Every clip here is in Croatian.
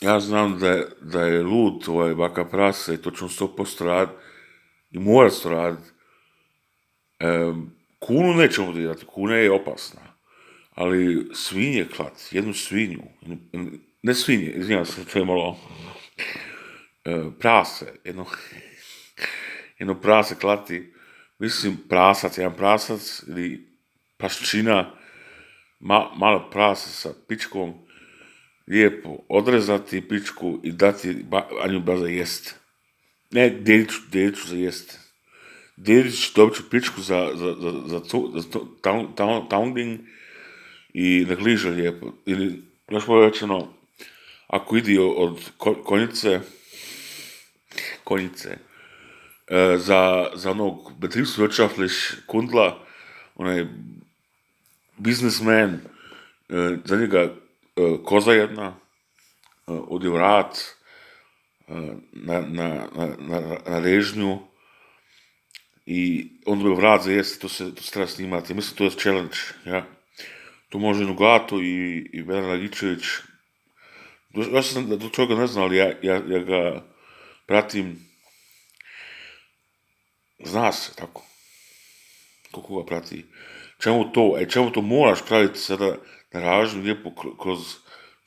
Ja znam da je lud baka prase i to ću 100% raditi i morat to raditi. Kunu nećemo dirati, kuna je opasna. Ali svinje klat, jednu svinju, ne svinje, izvinjam se, to je malo prase, jedno prase klati, mislim jedan prasac ili praščina, malo prase sa pičkom, lijepo odrezati pičku i dati Anju Baza jest. Ne, djediću za jest. Djedić dobit ću pičku za pounding i nek liže lijepo. Ili, još bolje rečeno, ako idi od konjice, za onog Betriebswirtschaftlich Wirtschaftlich Kundla, onaj biznismen, za njega koza jedna, odi vrat, na režnju i onda bi vrat za jesti, to se treba snimati. Mislim, to je challenge, ja. To može Nugato i Veran Lagičević. Ja sam do čovjeka ne znam, ali ja ga pratim. Zna se, tako. Koliko ga prati. Čemu to moraš praviti sada na ražnju, lijepo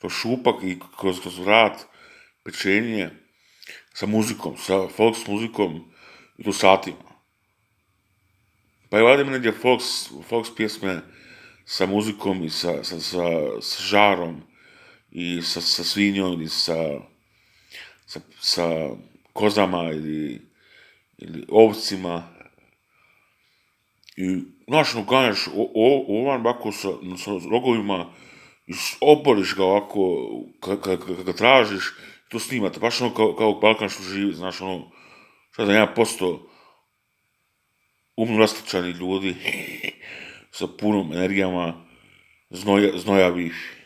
kroz šupak i kroz vrat, pečenje, sa muzikom, sa folks muzikom i to satima. Pa je valjda negdje folks pjesme sa muzikom i sa žarom i sa svinjom i sa kozama ili ovcima. I, znaš, ganjaš ovan bako sa rogovima i oboriš ga ovako, kad ga tražiš, to snimate, baš ono kao Balkan što živi, znaš, ono, šta da 1% umno rastočani ljudi, sa punom energijama, znojavih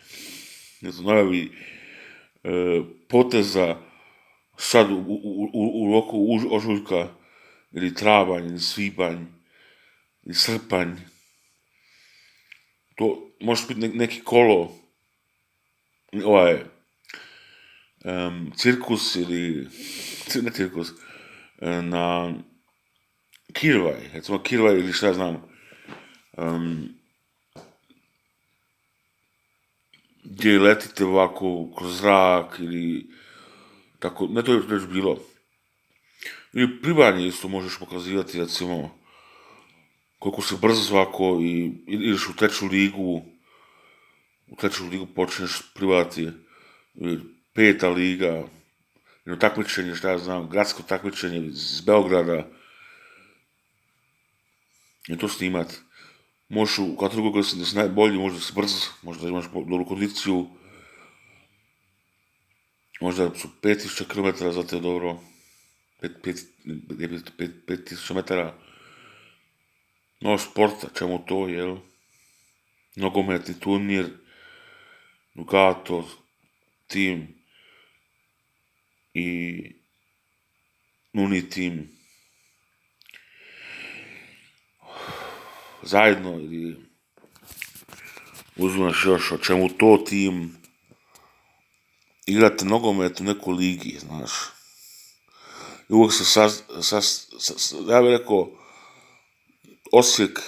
poteza, sad u roku ožujka, ili travanj, ili svibanj, ili srpanj. To može biti neki kolo, cirkus ili, ne cirkus, na Kirvaj, recimo Kirvaj ili šta znam, gdje letite ovako kroz zrak ili tako, ne, to je već bilo. I plivanje isto možeš pokazivati, recimo, koliko se brzo ovako i ideš u treću ligu počneš plivati, 5. liga, jedno takmičenje, šta ja znam, gradsko takmičenje iz Beograda, i to snimat. Možeš u kategoru kada si najbolji, možda si brz, možda imaš dobru kondiciju, možda su 5000 km za te dobro, 5000 metara. No, sporta, čemu to, jel? Nogometni turnir, Nugato, tim i Nuni tim. Zajedno ili uzmeš još o čemu to tim, igrate nogomet u nekoj ligi, znaš. I uvijek se ja bih rekao, Osijek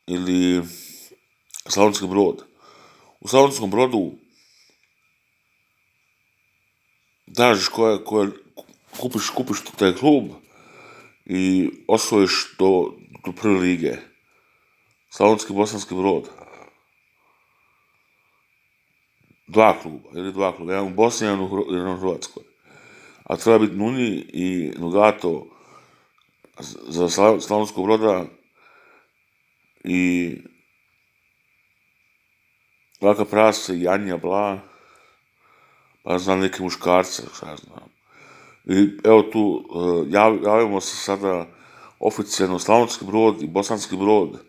ili Slavonski Brod. U Slavonskom Brodu dažiš kupiš taj klub i osvojiš do prve lige. Slavonski Bosanski Brod. 2 kluba, jedan u Bosni, jedan u Hrvatskoj. A treba biti Nuni i Nugato za Slavonskog Broda i Laka Prase i Anja Bla, pa znam neke muškarce, šta ja znam. I evo tu, javimo se sada oficijalno, Slavonski Brod i Bosanski Brod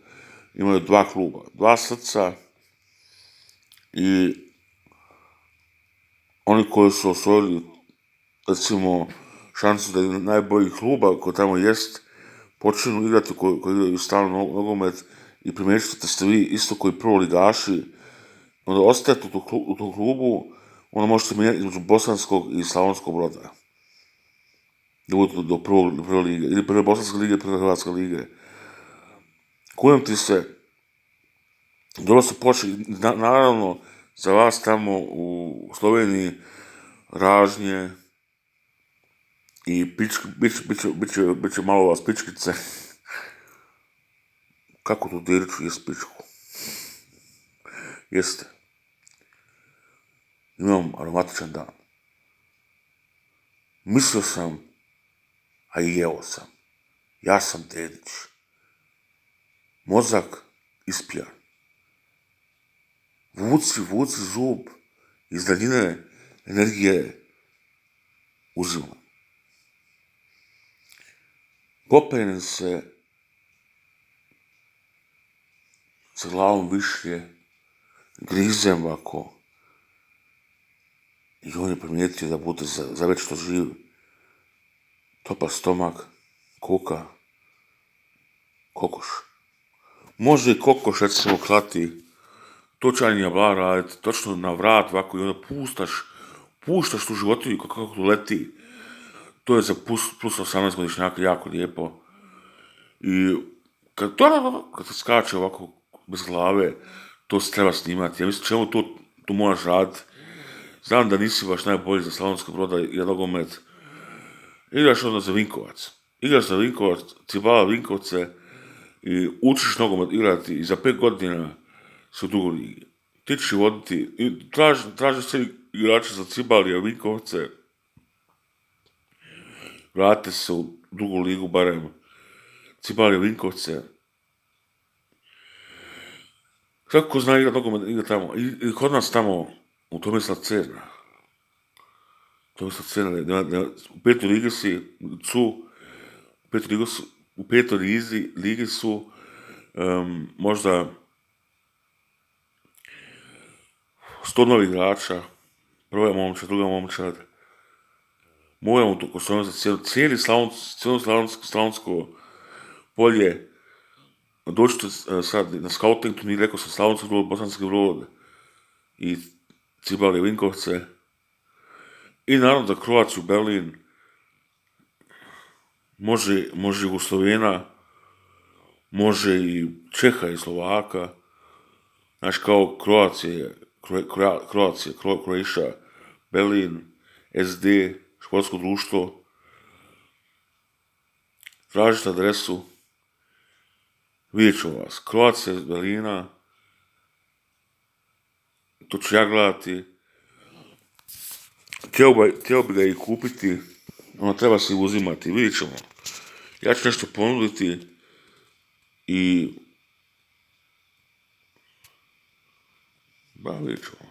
imaju 2 kluba, 2 srca i oni koji su osvojili, recimo, šansu da je najbolji kluba koji tamo jest, počinu igrati koji igraju stalno nogomet i primijećujete ste vi isto koji prvoligaši, onda ostajete u tom klubu, onda možete mijenjati između Bosanskog i Slavonskog Broda. Da bude do prve lige, ili prve Bosanske lige, prve Hrvatske lige. Kujem ti se, dobro se počeli, naravno, za vas tamo u Sloveniji, ražnje i bit će malo vas pičkice. Kako tu diriču jest pičku? Jeste. Imam aromatičan dan. Mislio sam, a i jeo sam. Ja sam Dedić. Mozak ispijan. Vuci zub, iz daljine energije uzimam. Popenem se sa glavom višlje, grizem ovako. I on je primijetio da bude za večito živ. Topa stomak, kuka, kokoš. Može i kokoš, recimo, klati točan jablar raditi, točno na vrat ovako i onda puštaš tu životinju kako tu leti. To je za plus 18 godišnjaka jako lijepo. I kad se skače ovako bez glave, to se treba snimati. Ja mislim, čemu tu moraš raditi? Znam da nisi baš najbolji za Slavonski Brod i nogomet. Igraš onda za Vinkovac. Cibala Vinkovce i učiš nogomet igrati i za 5 godina su u drugoj ligi. Ti ćeš voditi i traži se igrače za Cibalija Vinkovce. Vratite se u drugu ligu barem. Cibalija Vinkovce. Svako ko zna igra nogomet igra tamo. I kod nas tamo u Tomislav Cerna. U petoj ligi su možda 100 novih igrača, prva momčad, druga momčad. Moramo to kosovati cijelo slavonsko polje. Dođite sad na scouting turnir, rekao sam Slavonski Brod, Bosanski Brod i Cibalije Vinkovce. I naravno da Croatiu Berlin, može Jugoslovena, može i Čeha i Slovaka. Znači kao Croatia, Berlin, SD, športsko društvo. Tražite adresu, vidjet ću vas. Croatia iz Berlina, to ću ja gledati. Htio bi ga i kupiti, ono treba se uzimati, vidjet ćemo. Ja ću nešto ponuditi i vidjet ćemo.